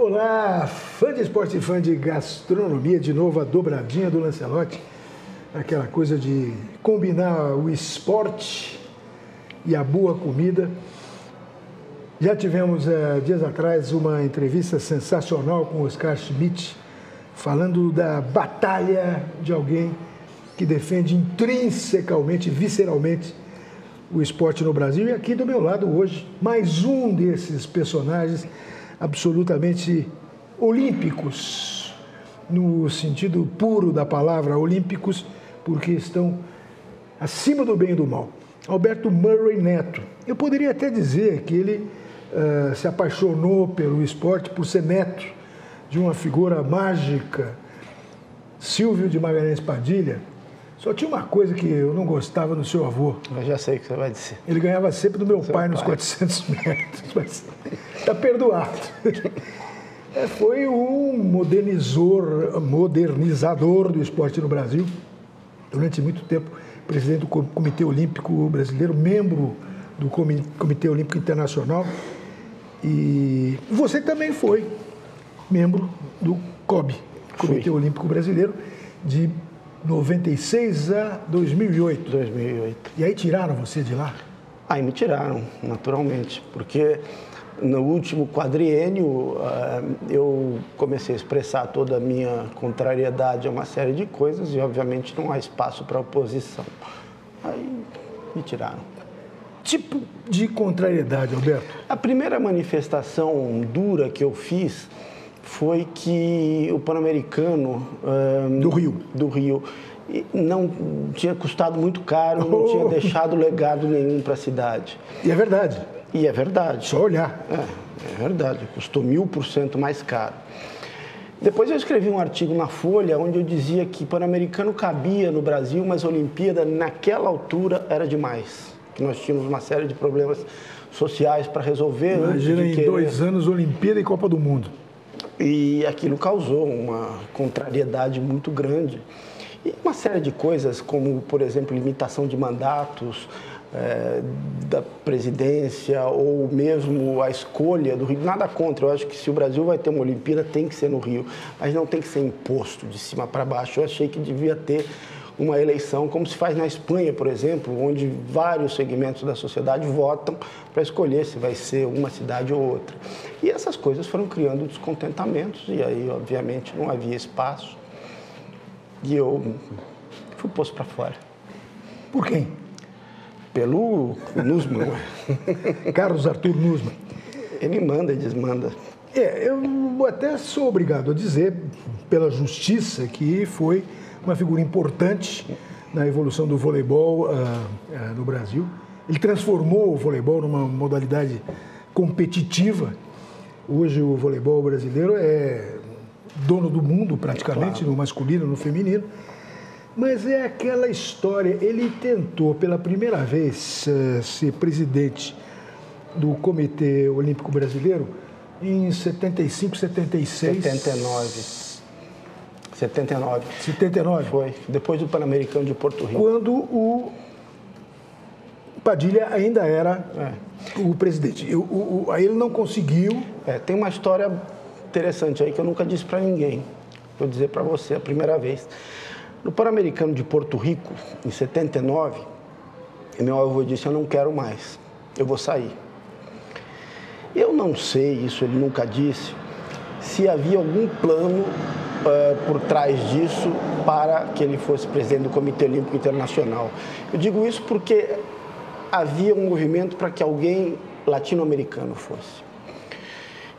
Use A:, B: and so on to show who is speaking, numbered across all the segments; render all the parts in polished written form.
A: Olá, fã de esporte e fã de gastronomia, de novo a dobradinha do Lancelotti, aquela coisa de combinar o esporte e a boa comida. Já tivemos dias atrás uma entrevista sensacional com o Oscar Schmidt, falando da batalha de alguém que defende intrinsecamente, visceralmente o esporte no Brasil. E aqui do meu lado hoje, mais um desses personagens absolutamente olímpicos, no sentido puro da palavra olímpicos, porque estão acima do bem e do mal. Alberto Murray Neto. Eu poderia até dizer que ele se apaixonou pelo esporte por ser neto de uma figura mágica, Silvio de Magalhães Padilha. Só tinha uma coisa que eu não gostava no seu avô.
B: Eu já sei o que você vai dizer.
A: Ele ganhava sempre do meu pai nos 400 metros. Mas está perdoado. Foi um modernizador do esporte no Brasil. Durante muito tempo, presidente do Comitê Olímpico Brasileiro, membro do Comitê Olímpico Internacional. E você também foi membro do COB, Comitê Olímpico Brasileiro, de 96 a 2008.
B: 2008.
A: E aí tiraram você de lá?
B: Aí me tiraram, naturalmente, porque no último quadriênio eu comecei a expressar toda a minha contrariedade a uma série de coisas e, obviamente, não há espaço para oposição. Aí me tiraram.
A: Tipo de contrariedade, Alberto?
B: A primeira manifestação dura que eu fiz foi que o Pan-Americano do Rio não tinha custado muito caro, não tinha deixado legado nenhum para a cidade.
A: E é verdade.
B: E é verdade.
A: Só olhar.
B: É verdade, custou 1000% mais caro. Depois eu escrevi um artigo na Folha onde eu dizia que Pan-Americano cabia no Brasil, mas a Olimpíada naquela altura era demais. Que nós tínhamos uma série de problemas sociais para resolver.
A: Imagina em 2 anos Olimpíada e Copa do Mundo.
B: E aquilo causou uma contrariedade muito grande. E uma série de coisas, como, por exemplo, limitação de mandatos da presidência ou mesmo a escolha do Rio. Nada contra, eu acho que se o Brasil vai ter uma Olimpíada, tem que ser no Rio, mas não tem que ser imposto de cima para baixo. Eu achei que devia ter uma eleição, como se faz na Espanha, por exemplo, onde vários segmentos da sociedade votam para escolher se vai ser uma cidade ou outra. E essas coisas foram criando descontentamentos, e aí, obviamente, não havia espaço. E eu fui posto para fora.
A: Por quem?
B: Pelo Nussmann.
A: Carlos Arthur Nussmann.
B: Ele manda e desmanda.
A: Eu até sou obrigado a dizer, pela justiça, que foi uma figura importante na evolução do voleibol no Brasil. Ele transformou o voleibol numa modalidade competitiva. Hoje o voleibol brasileiro é dono do mundo, praticamente, no masculino, no feminino. Mas é aquela história, ele tentou pela primeira vez ser presidente do Comitê Olímpico Brasileiro em 75, 76...
B: 79.
A: 79?
B: Foi, depois do Pan-Americano de Porto Rico.
A: Quando o Padilha ainda era o presidente. Aí ele não conseguiu...
B: Tem uma história interessante aí que eu nunca disse para ninguém. Vou dizer para você a primeira vez. No Pan-Americano de Porto Rico, em 79, meu avô disse, eu não quero mais, eu vou sair. Eu não sei, isso ele nunca disse, se havia algum plano por trás disso para que ele fosse presidente do Comitê Olímpico Internacional. Eu digo isso porque havia um movimento para que alguém latino-americano fosse.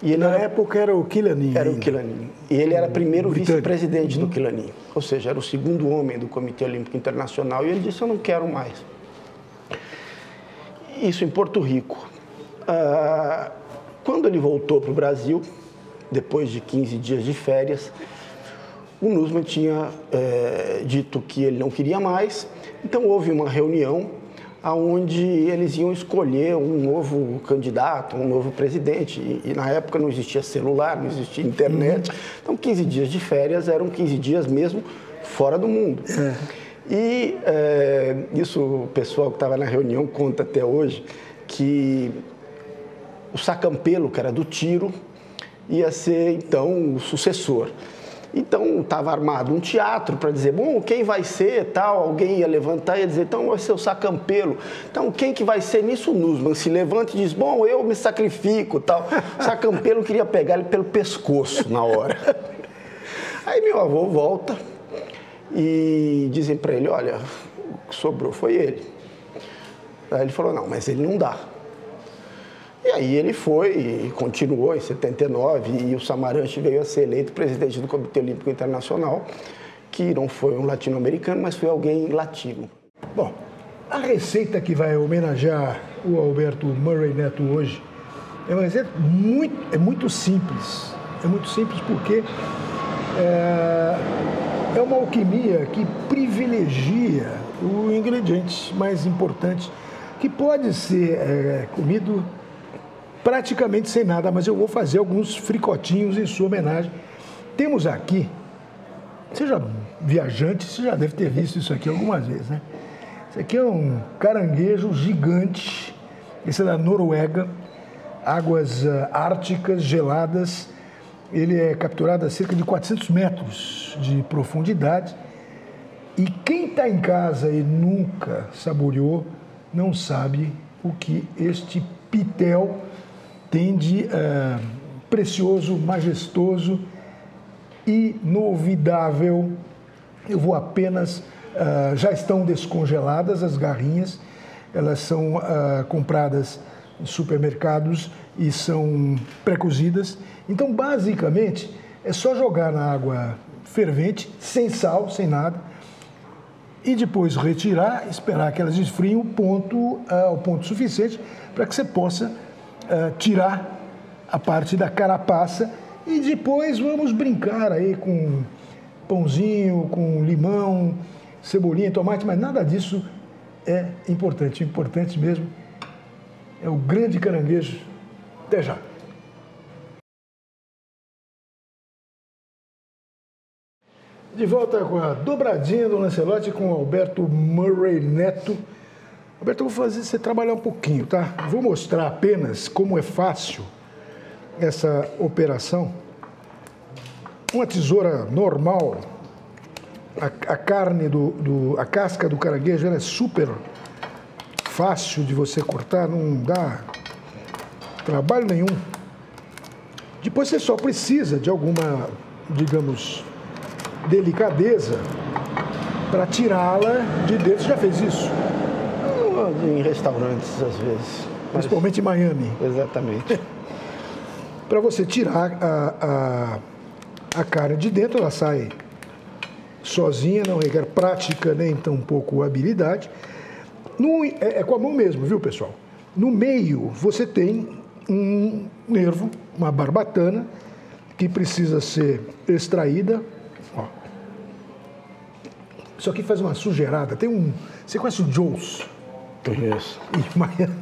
B: E
A: Na época era o Quillanin.
B: Era o Quillanin. E ele era primeiro vice-presidente do Quillanin. Ou seja, era o segundo homem do Comitê Olímpico Internacional. E ele disse, eu não quero mais. Isso em Porto Rico. Quando ele voltou para o Brasil, depois de 15 dias de férias, o Nussmann tinha dito que ele não queria mais. Então houve uma reunião onde eles iam escolher um novo candidato, um novo presidente. E na época não existia celular, não existia internet. Então 15 dias de férias eram 15 dias mesmo fora do mundo. E isso o pessoal que estava na reunião conta até hoje, que o Sacampelo, que era do tiro, ia ser, então, o sucessor. Então, estava armado um teatro para dizer, bom, quem vai ser, tal, alguém ia levantar e ia dizer, então vai ser o Sacampelo. Então, quem que vai ser nisso? Nussmann se levanta e diz, bom, eu me sacrifico, tal. O Sacampelo queria pegar ele pelo pescoço na hora. Aí meu avô volta e dizem para ele, olha, o que sobrou foi ele. Aí ele falou, não, mas ele não dá. E aí ele foi e continuou em 79 e o Samaranch veio a ser eleito presidente do Comitê Olímpico Internacional, que não foi um latino-americano, mas foi alguém latino.
A: Bom, a receita que vai homenagear o Alberto Murray Neto hoje é uma receita muito simples. É muito simples porque é uma alquimia que privilegia o ingrediente mais importante, que pode ser comido praticamente sem nada, mas eu vou fazer alguns fricotinhos em sua homenagem. Temos aqui, seja viajante, você já deve ter visto isso aqui algumas vezes, né? Isso aqui é um caranguejo gigante, esse é da Noruega, águas árticas, geladas. Ele é capturado a cerca de 400 metros de profundidade. E quem está em casa e nunca saboreou, não sabe o que este pitel tem de precioso, majestoso, inovidável. Eu vou apenas... já estão descongeladas as garrinhas, elas são compradas em supermercados e são pré-cozidas. Então, basicamente, é só jogar na água fervente, sem sal, sem nada, e depois retirar, esperar que elas esfriem o ponto suficiente para que você possa tirar a parte da carapaça e depois vamos brincar aí com pãozinho, com limão, cebolinha, tomate, mas nada disso é importante. O importante mesmo é o grande caranguejo. Até já. De volta com a dobradinha do Lancelotti com o Alberto Murray Neto. Alberto, eu vou fazer você trabalhar um pouquinho, tá? Vou mostrar apenas como é fácil essa operação. Uma tesoura normal, a carne a casca do caranguejo, ela é super fácil de você cortar, não dá trabalho nenhum. Depois você só precisa de alguma, digamos, delicadeza para tirá-la de dentro. Você já fez isso?
B: Em restaurantes, às vezes.
A: Principalmente em Miami.
B: Exatamente.
A: Para você tirar a carne de dentro, ela sai sozinha, não requer prática nem tampouco habilidade. É com a mão mesmo, viu, pessoal? No meio, você tem um nervo, uma barbatana, que precisa ser extraída. Ó. Isso aqui faz uma sujeirada. Você conhece o Joe's?
B: Conheço.
A: Em Miami.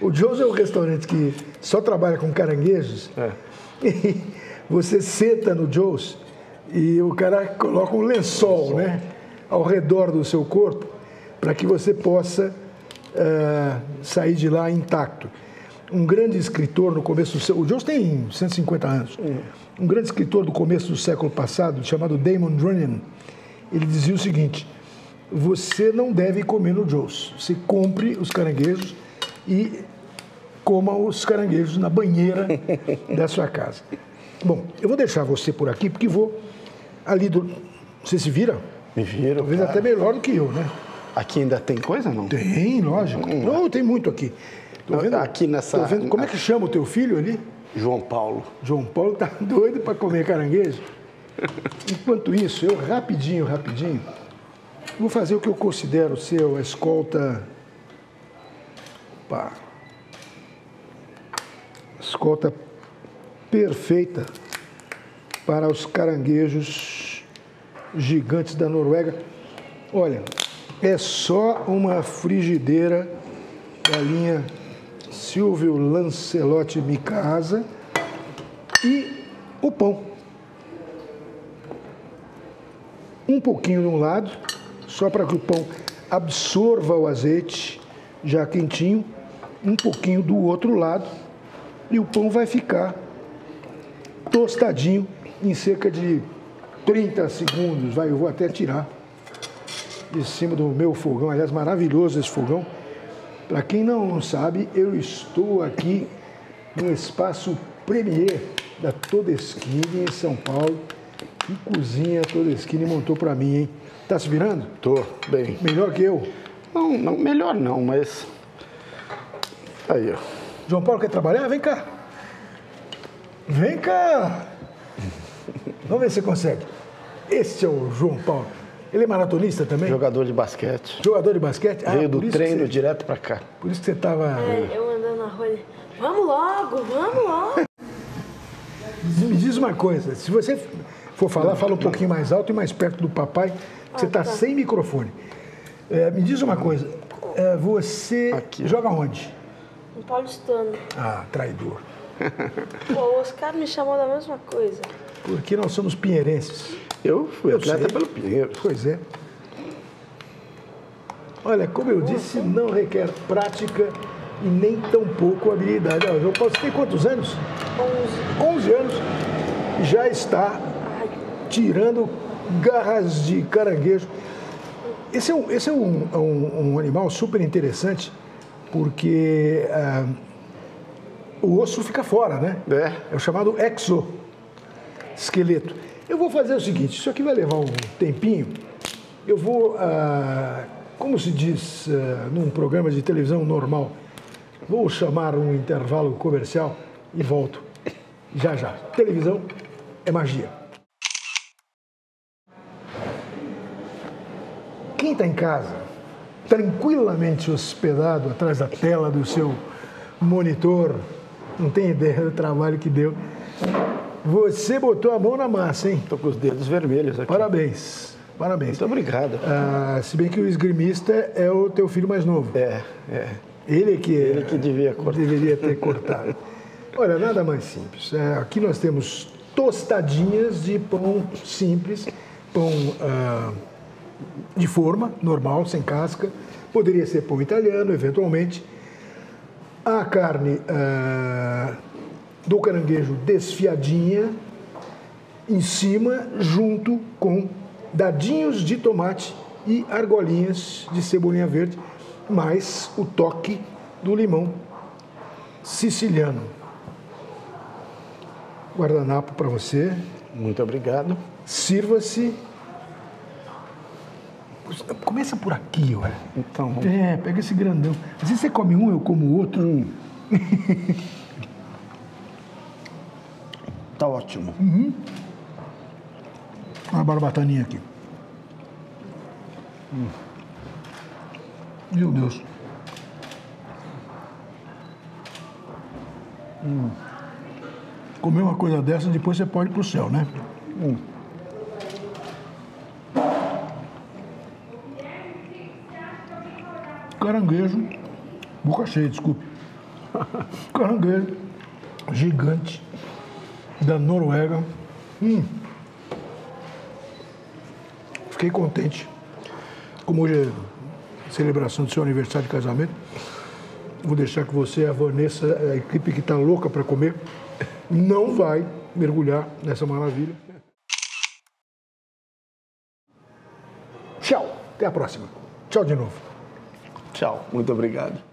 A: O Joe's é um restaurante que só trabalha com caranguejos. E você senta no Joe's e o cara coloca um lençol, né, ao redor do seu corpo para que você possa sair de lá intacto. Um grande escritor no começo do século... O Joe's tem 150 anos. Um grande escritor do começo do século passado, chamado Damon Runyon, ele dizia o seguinte: você não deve comer no Joe's. Você compre os caranguejos e coma os caranguejos na banheira da sua casa. Bom, eu vou deixar você por aqui, porque vou ali do... Você se vira?
B: Me viro.
A: Talvez até melhor do que eu, né?
B: Aqui ainda tem coisa, não?
A: Tem, lógico. Não, tem muito aqui. Tô vendo,
B: aqui nessa...
A: Tô vendo, como é que chama o teu filho ali?
B: João Paulo.
A: João Paulo tá doido para comer caranguejo. Enquanto isso, eu rapidinho, vou fazer o que eu considero ser a escolta... Opa. Escolta perfeita para os caranguejos gigantes da Noruega. Olha, é só uma frigideira da linha Silvio Lancelotti Mikasa e o pão. Um pouquinho de um lado, só para que o pão absorva o azeite já quentinho, um pouquinho do outro lado, e o pão vai ficar tostadinho em cerca de 30 segundos. Eu vou até tirar de cima do meu fogão. Aliás, maravilhoso esse fogão. Para quem não sabe, eu estou aqui no espaço Premier da Todeskine, em São Paulo. Que cozinha a Todeskine montou para mim, hein? Tá se virando?
B: Tô, bem.
A: Melhor que eu?
B: Não, melhor não, mas... Aí, ó.
A: João Paulo quer trabalhar? Vem cá. Vem cá. Vamos ver se você consegue. Esse é o João Paulo. Ele é maratonista também?
B: Jogador de basquete.
A: Jogador de basquete?
B: Veio do treino direto pra cá.
A: Por isso que você estava...
C: Eu andando na rua, vamos logo.
A: Me diz uma coisa, se você for falar, fala um pouquinho mais alto e mais perto do papai, que você está sem microfone. Me diz uma coisa, você
B: Aqui.
A: joga onde?
C: Um paulistano.
A: Ah, traidor.
C: Pô, o Oscar me chamou da mesma coisa.
A: Porque nós somos pinheirenses.
B: Eu fui atleta
A: sei.
B: pelo Pinheiro.
A: Pois é. Olha, como eu disse, não requer prática e nem tão pouco habilidade. João Paulo, você tem quantos anos? 11 anos. Já está tirando garras de caranguejo. Esse é um animal super interessante, porque o osso fica fora, né? É o chamado exoesqueleto. Eu vou fazer o seguinte, isso aqui vai levar um tempinho. Eu vou, como se diz num programa de televisão normal, vou chamar um intervalo comercial e volto. Já. Televisão é magia. Quem está em casa, tranquilamente hospedado atrás da tela do seu monitor, não tem ideia do trabalho que deu. Você botou a mão na massa, hein?
B: Tô com os dedos vermelhos aqui.
A: Parabéns.
B: Muito obrigado.
A: Se bem que o esgrimista é o teu filho mais novo. Ele que deveria ter cortado. Olha, nada mais simples. Aqui nós temos tostadinhas de pão simples, pão de forma, normal, sem casca. Poderia ser pão italiano, eventualmente. A carne do caranguejo desfiadinha em cima, junto com dadinhos de tomate e argolinhas de cebolinha verde, mais o toque do limão siciliano. Guardanapo para você.
B: Muito obrigado.
A: Sirva-se. Começa por aqui, olha.
B: Então,
A: pega esse grandão. Às vezes você come um, eu como o outro.
B: tá ótimo.
A: Uma barbataninha aqui. Meu Deus. Comer uma coisa dessa, depois você pode ir pro céu, né? Caranguejo, boca cheia, desculpe. Caranguejo gigante da Noruega. Fiquei contente. Como hoje é celebração do seu aniversário de casamento, vou deixar que você, a Vanessa, a equipe que está louca para comer, não vai mergulhar nessa maravilha. Tchau, até a próxima. Tchau de novo.
B: Tchau, muito obrigado.